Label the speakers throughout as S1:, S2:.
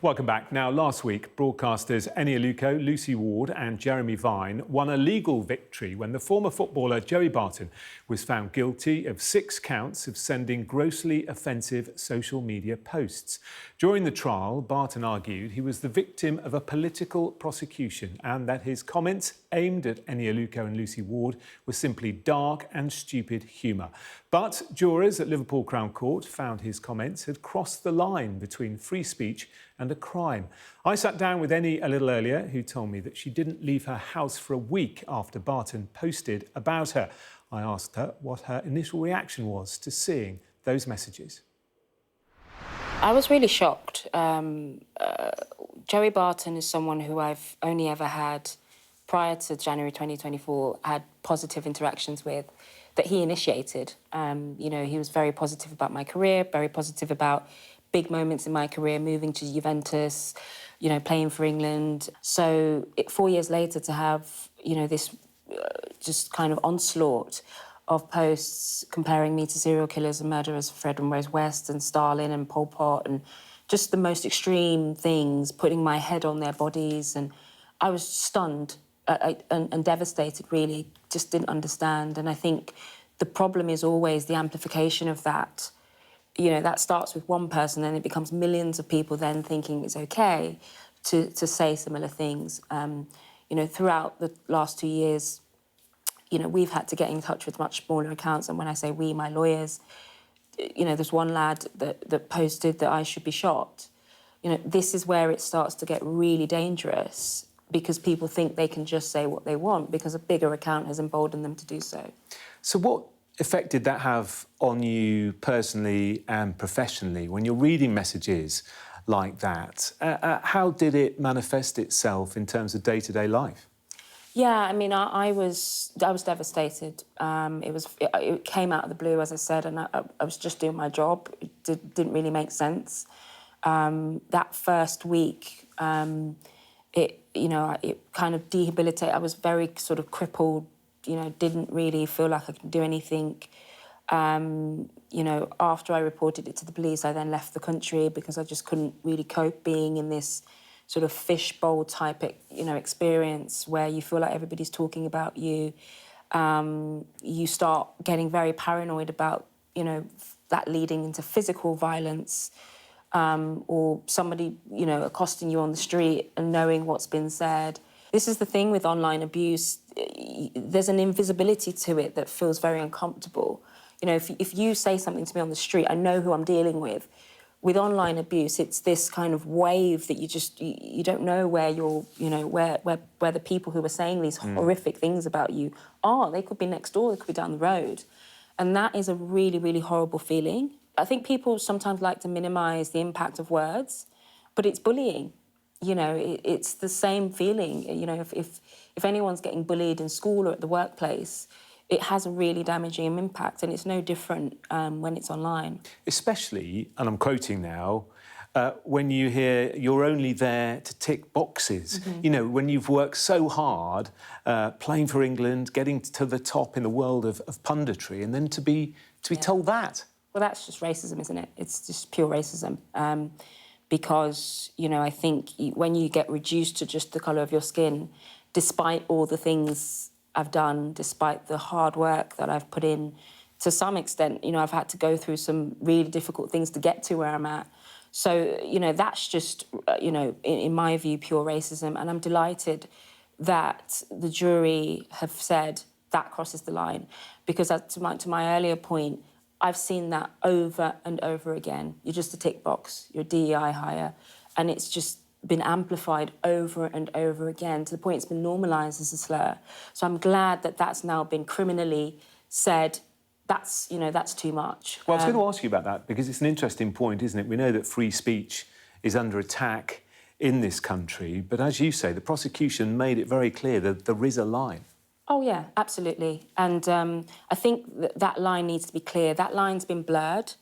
S1: Welcome back. Now, last week, broadcasters Eni Aluko, Lucy Ward and Jeremy Vine won a legal victory when the former footballer Joey Barton was found guilty of 6 counts of sending grossly offensive social media posts. During the trial, Barton argued he was the victim of a political prosecution and that his comments aimed at Eni Aluko and Lucy Ward were simply dark and stupid humour. But jurors at Liverpool Crown Court found his comments had crossed the line between free speech and a crime. I sat down with Eni a little earlier, who told me that she didn't leave her house for a week after Barton posted about her. I asked her what her initial reaction was to seeing those messages.
S2: I was really shocked. Joey Barton is someone who I've only ever had, prior to January 2024, had positive interactions with, that he initiated. You know, he was very positive about my career, very positive about big moments in my career, moving to Juventus, you know, playing for England. So 4 years later to have, you know, this just kind of onslaught of posts comparing me to serial killers and murderers, Fred and Rose West and Stalin and Pol Pot, and just the most extreme things, putting my head on their bodies. And I was stunned and devastated, really, just didn't understand. And I think the problem is always the amplification of that. You know, that starts with one person, and it becomes millions of people then thinking it's okay to say similar things. You know, throughout the last 2 years, you know, we've had to get in touch with much smaller accounts. And when I say we, my lawyers, you know, there's one lad that posted that I should be shot. You know, this is where it starts to get really dangerous, because people think they can just say what they want because a bigger account has emboldened them to do so.
S1: So what effect did that have on you personally and professionally when you're reading messages like that? How did it manifest itself in terms of day-to-day life?
S2: Yeah, I mean, I was devastated. It came out of the blue, as I said, and I was just doing my job. It didn't really make sense. That first week, it kind of debilitated. I was very sort of crippled. You know, didn't really feel like I could do anything. You know, after I reported it to the police, I then left the country because I just couldn't really cope being in this sort of fishbowl type, you know, experience where you feel like everybody's talking about you. You start getting very paranoid about, you know, that leading into physical violence, or somebody, you know, accosting you on the street and knowing what's been said. This is the thing with online abuse. There's an invisibility to it that feels very uncomfortable. You know, if you say something to me on the street, I know who I'm dealing with. With online abuse, it's this kind of wave that you don't know where you're, you know, where the people who are saying these horrific things about you are. They could be next door, they could be down the road. And that is a really, really horrible feeling. I think people sometimes like to minimise the impact of words, but it's bullying. You know, it's the same feeling. You know, if anyone's getting bullied in school or at the workplace, it has a really damaging impact, and it's no different when it's online. Especially,
S1: and I'm quoting now, when you hear you're only there to tick boxes. You know, when you've worked so hard, playing for England, getting to the top in the world of punditry, and then to be told that.
S2: Well, that's just racism, isn't it? It's just pure racism. Because, you know, I think when you get reduced to just the colour of your skin, despite all the things I've done, despite the hard work that I've put in, to some extent, you know, I've had to go through some really difficult things to get to where I'm at. So, you know, that's just, you know, in my view, pure racism. And I'm delighted that the jury have said that crosses the line. Because to my earlier point, I've seen that over and over again. You're just a tick box, you're a DEI hire, and it's just been amplified over and over again to the point it's been normalised as a slur. So I'm glad that that's now been criminally said. That's, you know, that's too much.
S1: Well, I was going to ask you about that because it's an interesting point, isn't it? We know that free speech is under attack in this country, but as you say, the prosecution made it very clear that there is a line.
S2: Oh, yeah, absolutely. And I think that line needs to be clear. That line's been blurred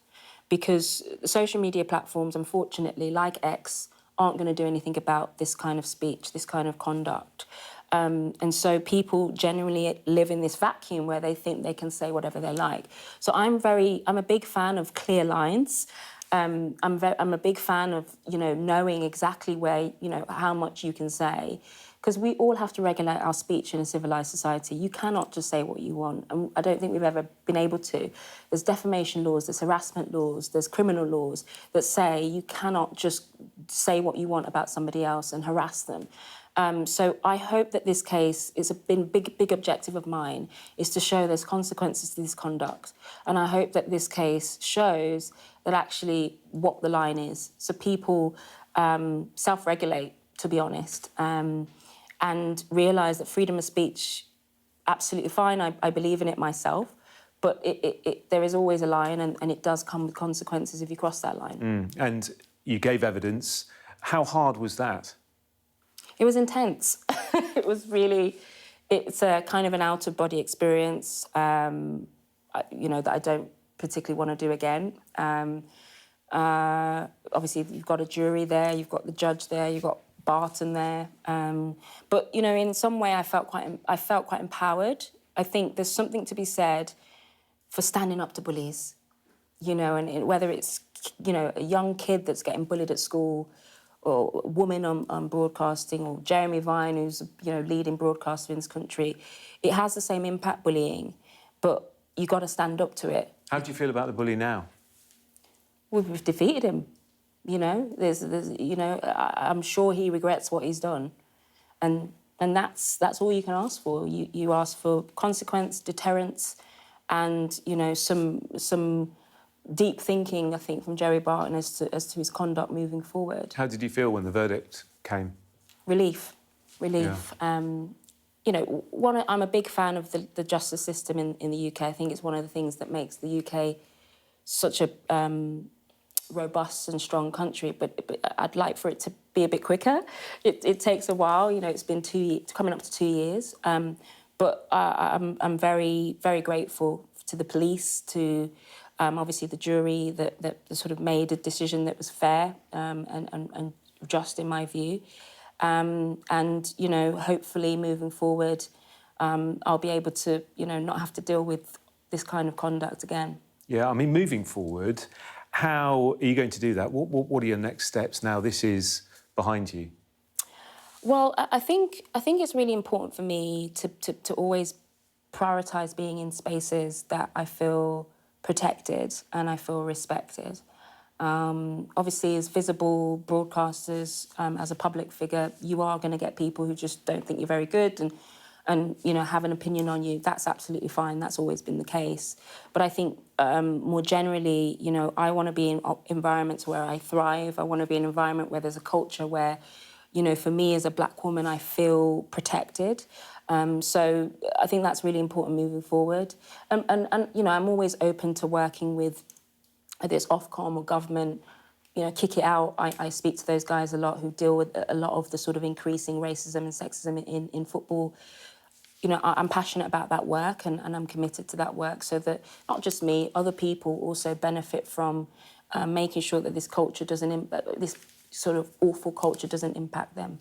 S2: because the social media platforms, unfortunately, like X, aren't going to do anything about this kind of speech, this kind of conduct. And so people generally live in this vacuum where they think they can say whatever they like. So I'm a big fan of clear lines. I'm a big fan of, knowing exactly where, how much you can say, because we all have to regulate our speech in a civilised society. You cannot just say what you want, and I don't think we've ever been able to. There's defamation laws, there's harassment laws, there's criminal laws that say you cannot just say what you want about somebody else and harass them. So I hope that this case is a big objective of mine is to show there's consequences to this conduct. And I hope that this case shows that actually what the line is. So people self-regulate, to be honest, and realise that freedom of speech, absolutely fine. I believe in it myself. But there is always a line, and it does come with consequences if you cross that line.
S1: And you gave evidence. How hard was that?
S2: It was intense. It was really, it's a kind of an out-of-body experience, that I don't particularly want to do again. Obviously, you've got a jury there, you've got the judge there, you've got Barton there. But, in some way, I felt quite empowered. I think there's something to be said for standing up to bullies, and whether it's, a young kid that's getting bullied at school, or a woman on broadcasting, or Jeremy Vine, who's, leading broadcaster in this country. It has the same impact, bullying, but you've got to stand up to it.
S1: How do you feel about the bully now?
S2: We've defeated him, There's I'm sure he regrets what he's done. And that's all you can ask for. You ask for consequence, deterrence, and, some deep thinking, I think, from Joey Barton as to his conduct moving forward.
S1: How did you feel when the verdict came?
S2: Relief.
S1: Yeah.
S2: I'm a big fan of the justice system in the UK. I think it's one of the things that makes the UK such a robust and strong country, but I'd like for it to be a bit quicker. It takes a while, it's been coming up to 2 years. But I'm very, very grateful to the police, to obviously the jury that sort of made a decision that was fair and just in my view. And hopefully moving forward, I'll be able to, not have to deal with this kind of conduct again.
S1: Yeah, I mean, moving forward, how are you going to do that? What are your next steps now this is behind you?
S2: Well, I think it's really important for me to always prioritise being in spaces that I feel protected and I feel respected. Obviously, as visible broadcasters, as a public figure, you are going to get people who just don't think you're very good and have an opinion on you. That's absolutely fine. That's always been the case. But I think more generally, I want to be in environments where I thrive. I want to be in an environment where there's a culture where, for me as a black woman, I feel protected. So I think that's really important moving forward. And I'm always open to working with, whether it's Ofcom or government, kick it out. I speak to those guys a lot who deal with a lot of the sort of increasing racism and sexism in football. I'm passionate about that work and I'm committed to that work so that not just me, other people also benefit from making sure that this culture this sort of awful culture doesn't impact them.